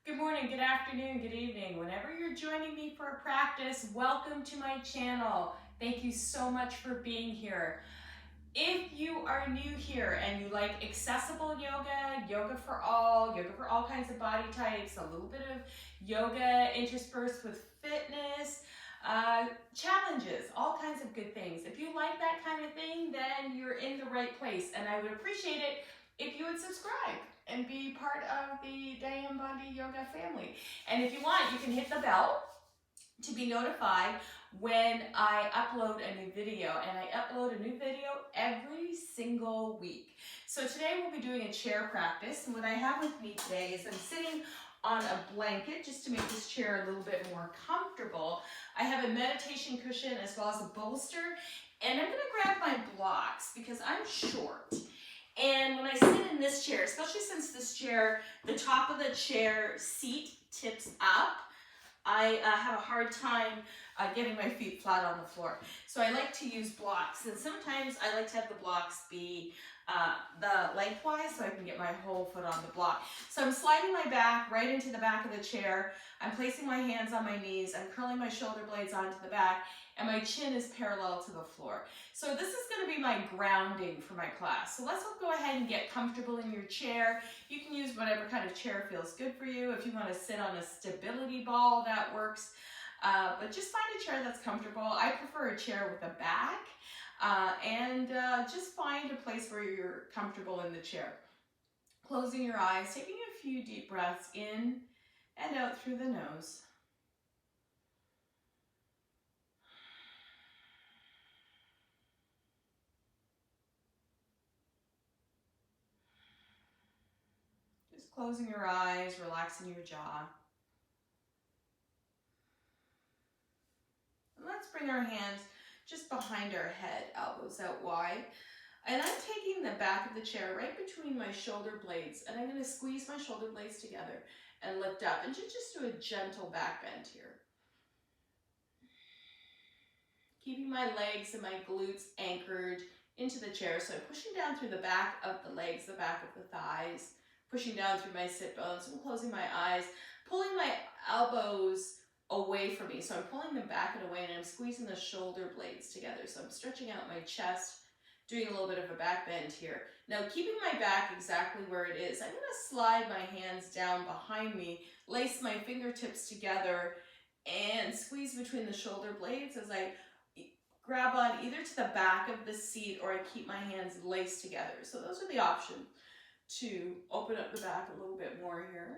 Good morning, good afternoon, good evening. Whenever you're joining me for a practice, welcome to my channel. Thank you so much for being here. If you are new here and you like accessible yoga, yoga for all kinds of body types, a little bit of yoga interspersed with fitness, challenges, all kinds of good things. If you like that kind of thing, then you're in the right place. And I would appreciate it if you would subscribe and be part of the Diane Bondi Yoga family. And if you want, you can hit the bell to be notified when I upload a new video. And I upload a new video every single week. So today we'll be doing a chair practice. And what I have with me today is I'm sitting on a blanket just to make this chair a little bit more comfortable. I have a meditation cushion as well as a bolster. And I'm gonna grab my blocks because I'm short. And when I sit in this chair, especially since this chair, the top of the chair seat tips up, I have a hard time getting my feet flat on the floor. So I like to use blocks, and sometimes I like to have the blocks be the lengthwise so I can get my whole foot on the block. So I'm sliding my back right into the back of the chair. I'm placing my hands on my knees. I'm curling my shoulder blades onto the back, and my chin is parallel to the floor. So this is going to be my grounding for my class. So let's go ahead and get comfortable in your chair. You can use whatever kind of chair feels good for you. If you want to sit on a stability ball, that works. But just find a chair that's comfortable. I prefer a chair with a back. And just find a place where you're comfortable in the chair. Closing your eyes, taking a few deep breaths in and out through the nose. Just closing your eyes, relaxing your jaw. And let's bring our hands just behind our head, elbows out wide. And I'm taking the back of the chair right between my shoulder blades, and I'm going to squeeze my shoulder blades together and lift up and just do a gentle back bend here. Keeping my legs and my glutes anchored into the chair. So I'm pushing down through the back of the legs, the back of the thighs, pushing down through my sit bones. I'm closing my eyes, pulling my elbows away from me. So I'm pulling them back and away, and I'm squeezing the shoulder blades together. So I'm stretching out my chest, doing a little bit of a back bend here. Now, keeping my back exactly where it is, I'm going to slide my hands down behind me, lace my fingertips together, and squeeze between the shoulder blades as I grab on either to the back of the seat or I keep my hands laced together. So those are the options to open up the back a little bit more here.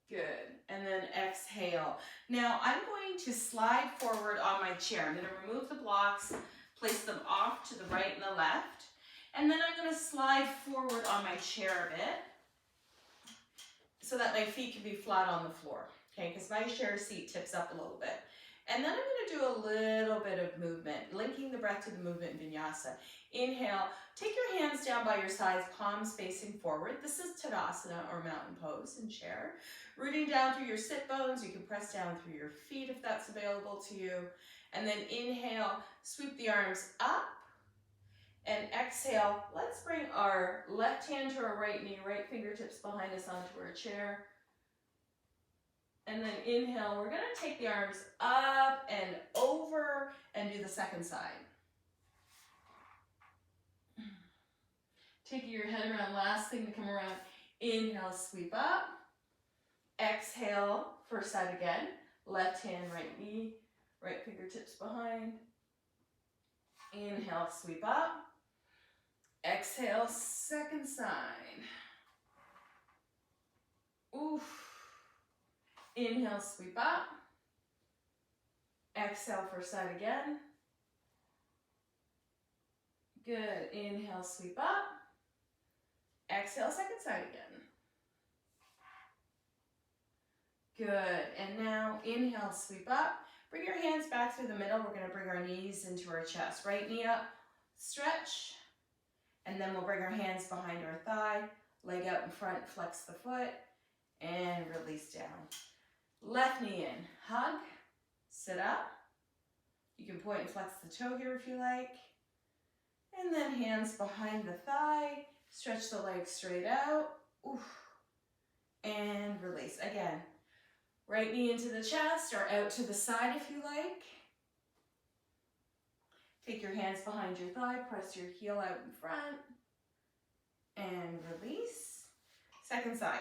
Good. And then exhale. Now I'm going to slide forward on my chair. I'm going to remove the blocks, place them off to the right and the left. And then I'm going to slide forward on my chair a bit so that my feet can be flat on the floor. Okay, because my chair seat tips up a little bit. And then I'm going to do a little bit of movement, linking the breath to the movement in vinyasa. Inhale, take your hands down by your sides, palms facing forward. This is Tadasana or mountain pose in chair. Rooting down through your sit bones, you can press down through your feet if that's available to you. And then inhale, sweep the arms up. And exhale, let's bring our left hand to our right knee, right fingertips behind us onto our chair. And then inhale, we're going to take the arms up and over and do the second side. Taking your head around, last thing to come around. Inhale, sweep up. Exhale, first side again. Left hand, right knee, right fingertips behind. Inhale, sweep up. Exhale, second side. Oof. Inhale, sweep up. Exhale, first side again. Good. Inhale, sweep up. Exhale, second side again. Good. And now inhale, sweep up. Bring your hands back through the middle. We're going to bring our knees into our chest. Right knee up, stretch. And then we'll bring our hands behind our thigh, leg out in front, flex the foot, and release down. Left knee in, hug, sit up. You can point and flex the toe here if you like. And then hands behind the thigh, stretch the legs straight out, Oof. And release. Again, right knee into the chest or out to the side if you like. Take your hands behind your thigh, press your heel out in front, and release. Second side.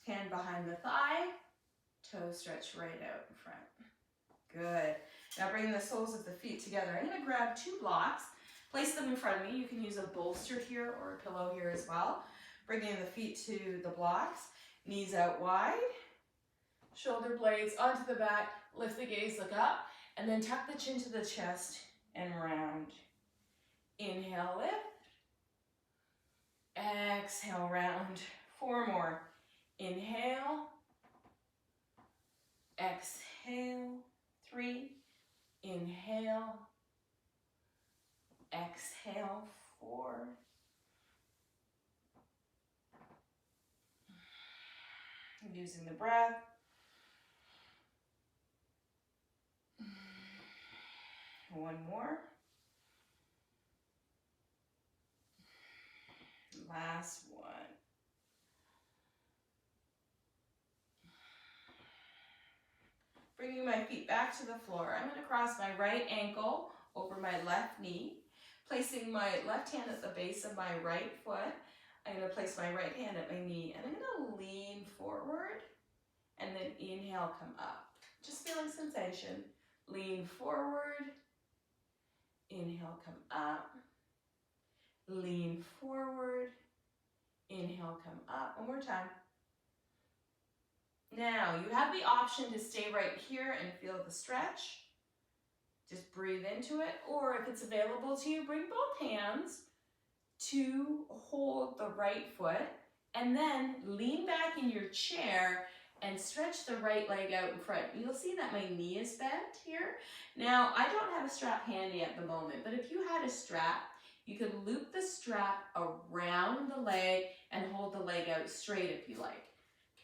Hand behind the thigh, toes stretch right out in front. Good. Now bring the soles of the feet together. I'm going to grab 2 blocks, place them in front of me. You can use a bolster here or a pillow here as well. Bringing the feet to the blocks, knees out wide, shoulder blades onto the back, lift the gaze, look up, and then tuck the chin to the chest and round. Inhale, lift. Exhale, round. 4 more. Inhale. Exhale. 3. Inhale. Exhale. 4. Using the breath. One more. Last one. Bringing my feet back to the floor. I'm going to cross my right ankle over my left knee, placing my left hand at the base of my right foot. I'm going to place my right hand at my knee, and I'm going to lean forward, and then inhale, come up. Just feeling sensation. Lean forward, inhale, come up. Lean forward, inhale, come up. One more time. Now, you have the option to stay right here and feel the stretch. Just breathe into it, or if it's available to you, bring both hands to hold the right foot, and then lean back in your chair and stretch the right leg out in front. You'll see that my knee is bent here. Now, I don't have a strap handy at the moment, but if you had a strap, you could loop the strap around the leg and hold the leg out straight if you like,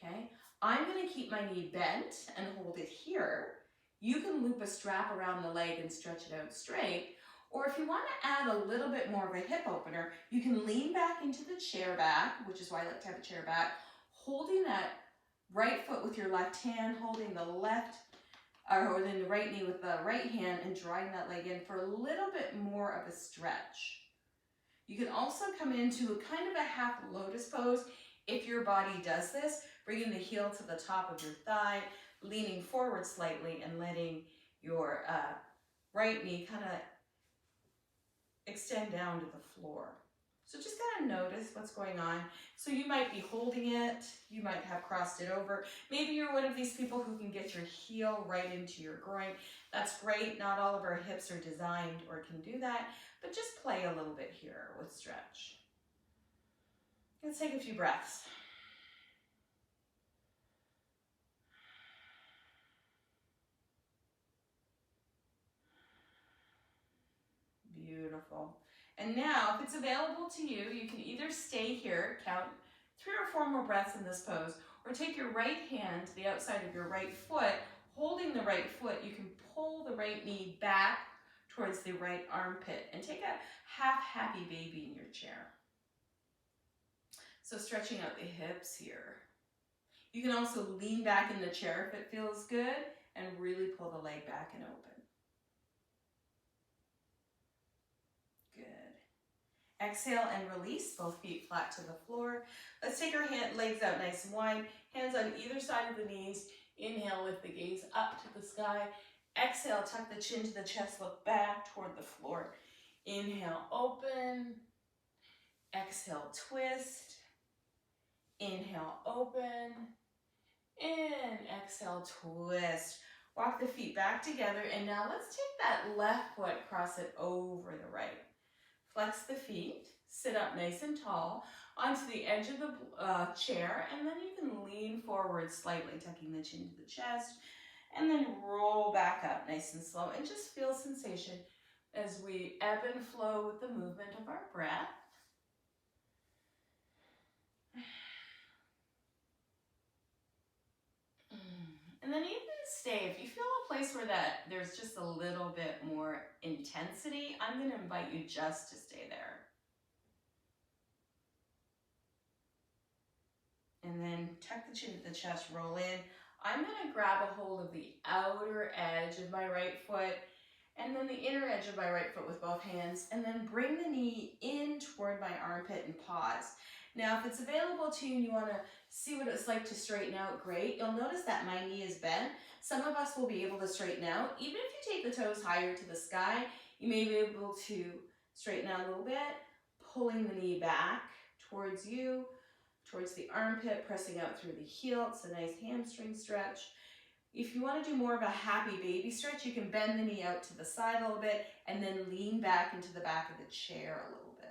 okay? I'm gonna keep my knee bent and hold it here. You can loop a strap around the leg and stretch it out straight, or if you wanna add a little bit more of a hip opener, you can lean back into the chair back, which is why I like to have a chair back, holding that right foot with your left hand, holding the left, or then the right knee with the right hand and drawing that leg in for a little bit more of a stretch. You can also come into a kind of a half lotus pose if your body does this, bringing the heel to the top of your thigh, leaning forward slightly and letting your right knee kind of extend down to the floor. So just kind of notice what's going on. So you might be holding it, you might have crossed it over. Maybe you're one of these people who can get your heel right into your groin. That's great. Not all of our hips are designed or can do that, but just play a little bit here with stretch. Let's take a few breaths. Beautiful. And now, if it's available to you, you can either stay here, count 3 or 4 more breaths in this pose, or take your right hand to the outside of your right foot, holding the right foot, you can pull the right knee back towards the right armpit and take a half happy baby in your chair. So stretching out the hips here. You can also lean back in the chair if it feels good and really pull the leg back and open. Exhale and release, both feet flat to the floor. Let's take our legs out nice and wide, hands on either side of the knees. Inhale, lift the gaze up to the sky. Exhale, tuck the chin to the chest, look back toward the floor. Inhale, open. Exhale, twist. Inhale, open. In, exhale, twist. Walk the feet back together, and now let's take that left foot, cross it over the right. Flex the feet, sit up nice and tall onto the edge of the chair, and then you can lean forward slightly, tucking the chin to the chest, and then roll back up nice and slow, and just feel sensation as we ebb and flow with the movement of our breath. And then you can stay. If you feel a place where there's just a little bit more intensity, I'm going to invite you just to stay there. And then tuck the chin to the chest, roll in. I'm gonna grab a hold of the outer edge of my right foot and then the inner edge of my right foot with both hands, and then bring the knee in toward my armpit and pause. Now, if it's available to you and you wanna see what it's like to straighten out, great. You'll notice that my knee is bent. Some of us will be able to straighten out. Even if you take the toes higher to the sky, you may be able to straighten out a little bit, pulling the knee back towards you, towards the armpit, pressing out through the heel. It's a nice hamstring stretch. If you want to do more of a happy baby stretch, you can bend the knee out to the side a little bit and then lean back into the back of the chair a little bit.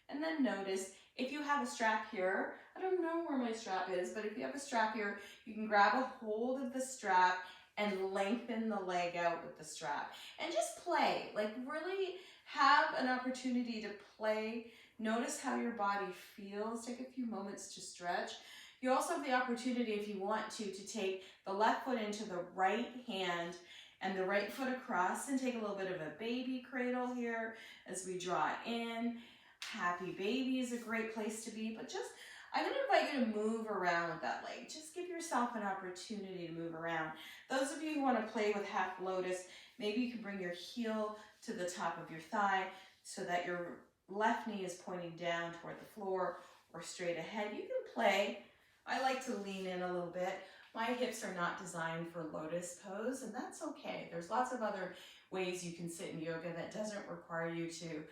And then notice if you have a strap here, I don't know where my strap is, but if you have a strap here, you can grab a hold of the strap and lengthen the leg out with the strap. And just play, like really have an opportunity to play. Notice how your body feels. Take a few moments to stretch. You also have the opportunity, if you want to take the left foot into the right hand and the right foot across and take a little bit of a baby cradle here as we draw in. Happy baby is a great place to be, but just, I'm gonna invite you to move around with that leg. Just give yourself an opportunity to move around. Those of you who wanna play with half lotus, maybe you can bring your heel to the top of your thigh so that your left knee is pointing down toward the floor or straight ahead. You can play. I like to lean in a little bit. My hips are not designed for lotus pose, and that's okay. There's lots of other ways you can sit in yoga that doesn't require you to,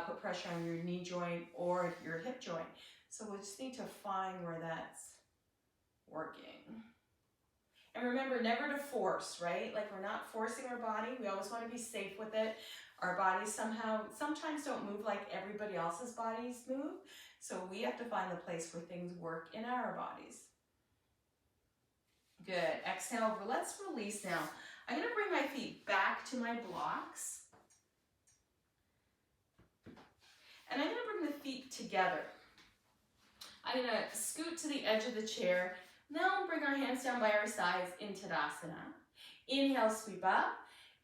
put pressure on your knee joint or your hip joint. So we just need to find where that's working. And remember, never to force, right? Like we're not forcing our body. We always want to be safe with it. Our bodies sometimes don't move like everybody else's bodies move. So we have to find the place where things work in our bodies. Good. Exhale. Let's release now. I'm going to bring my feet back to my blocks. And I'm going to bring the feet together. I'm going to scoot to the edge of the chair. Now bring our hands down by our sides in Tadasana. Inhale, sweep up.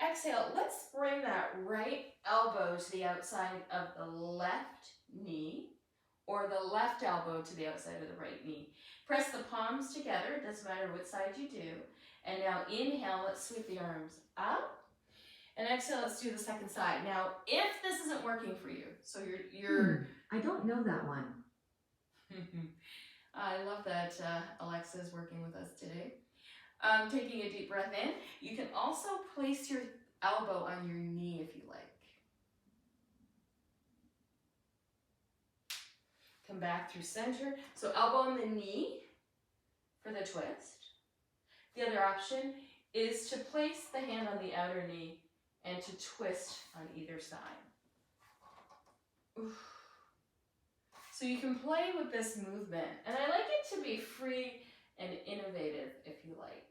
Exhale, let's bring that right elbow to the outside of the left knee or the left elbow to the outside of the right knee. Press the palms together, it doesn't matter which side you do. And now inhale, let's sweep the arms up. And exhale, let's do the second side. Now, if this isn't working for you, so you're I don't know that one. I love that Alexa is working with us today. Taking a deep breath in. You can also place your elbow on your knee if you like. Come back through center. So elbow on the knee for the twist. The other option is to place the hand on the outer knee and to twist on either side. Oof. So you can play with this movement, and I like it to be free and innovative if you like.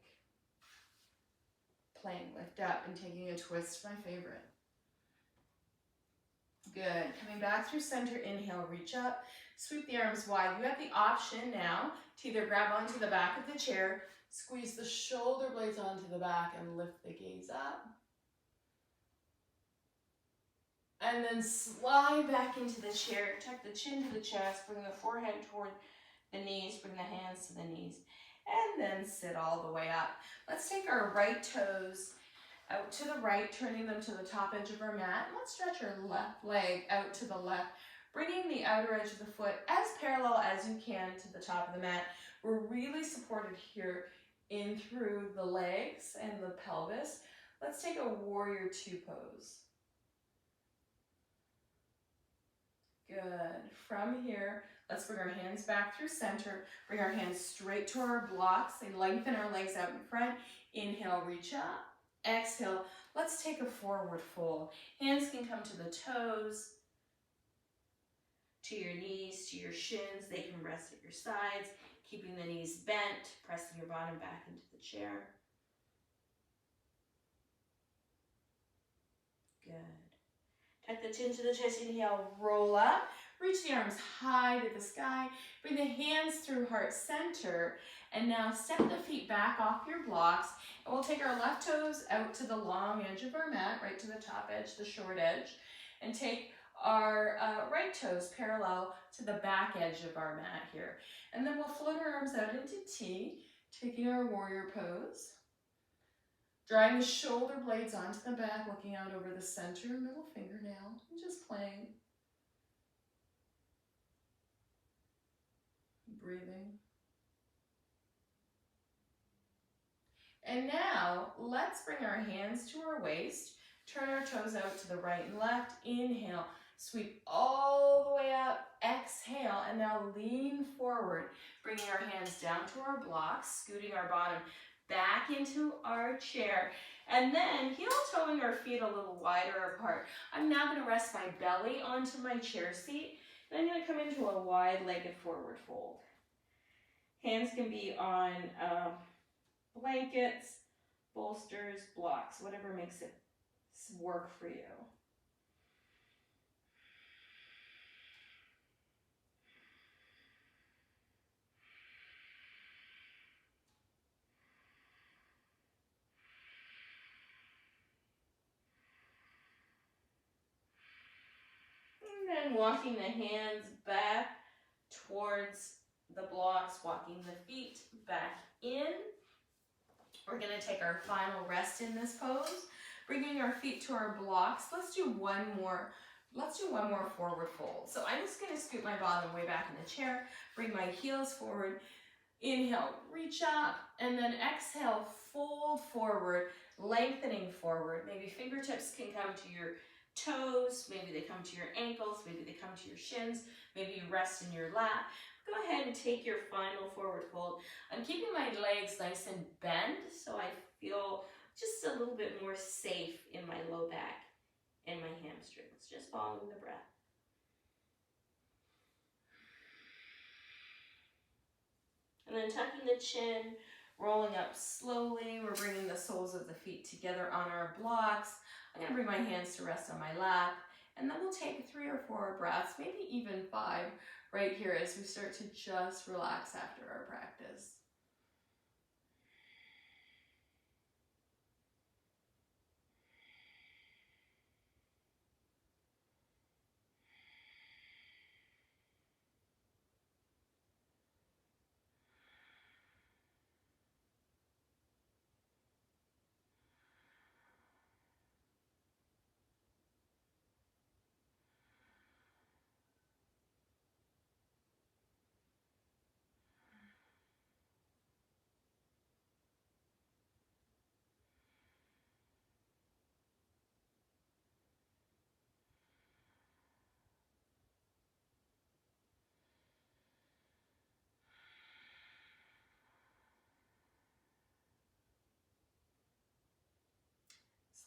Playing lift up and taking a twist, my favorite. Good. Coming back through center, inhale, reach up, sweep the arms wide. You have the option now to either grab onto the back of the chair, squeeze the shoulder blades onto the back, and lift the gaze up. And then slide back into the chair, tuck the chin to the chest, bring the forehead toward the knees, bring the hands to the knees, and then sit all the way up. Let's take our right toes out to the right, turning them to the top edge of our mat. Let's stretch our left leg out to the left, bringing the outer edge of the foot as parallel as you can to the top of the mat. We're really supported here in through the legs and the pelvis. Let's take a warrior two pose. Good. From here, let's bring our hands back through center. Bring our hands straight to our blocks and lengthen our legs out in front. Inhale, reach up. Exhale, let's take a forward fold. Hands can come to the toes, to your knees, to your shins. They can rest at your sides, keeping the knees bent, pressing your bottom back into the chair. Good. Tuck the chin to the chest, inhale, roll up. Reach the arms high to the sky. Bring the hands through heart center. And now step the feet back off your blocks. And we'll take our left toes out to the long edge of our mat, right to the top edge, the short edge. And take our right toes parallel to the back edge of our mat here. And then we'll float our arms out into T, taking our warrior pose. Drawing the shoulder blades onto the back, looking out over the center, middle fingernail, and just playing. Breathing. And now, let's bring our hands to our waist, turn our toes out to the right and left, inhale, sweep all the way up, exhale, and now lean forward, bringing our hands down to our blocks, scooting our bottom back into our chair, and then heel-toeing our feet a little wider apart. I'm now going to rest my belly onto my chair seat, and I'm going to come into a wide-legged forward fold. Hands can be on blankets, bolsters, blocks, whatever makes it work for you. And then walking the hands back towards the blocks, walking the feet back in. We're going to take our final rest in this pose, bringing our feet to our blocks. Let's do one more forward fold. So I'm just going to scoot my bottom way back in the chair, bring my heels forward, inhale, reach up, and then exhale, fold forward, lengthening forward. Maybe fingertips can come to your toes, maybe they come to your ankles, maybe they come to your shins, maybe you rest in your lap. Go ahead and take your final forward fold. I'm keeping my legs nice and bent so I feel just a little bit more safe in my low back and my hamstrings, just following the breath. And then tucking the chin, rolling up slowly. We're bringing the soles of the feet together on our blocks. I'm going to bring my hands to rest on my lap, and then we'll take 3 or 4 breaths, maybe even 5 right here as we start to just relax after our practice.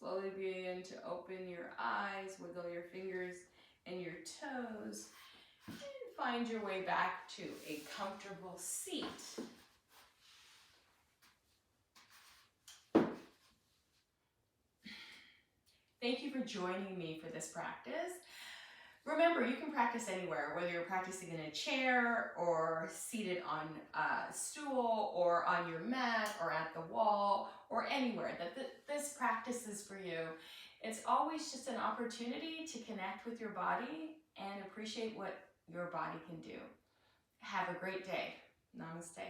Slowly begin to open your eyes, wiggle your fingers and your toes, and find your way back to a comfortable seat. Thank you for joining me for this practice. Remember, you can practice anywhere, whether you're practicing in a chair or seated on a stool or on your mat or at the wall or anywhere that this practice is for you. It's always just an opportunity to connect with your body and appreciate what your body can do. Have a great day. Namaste.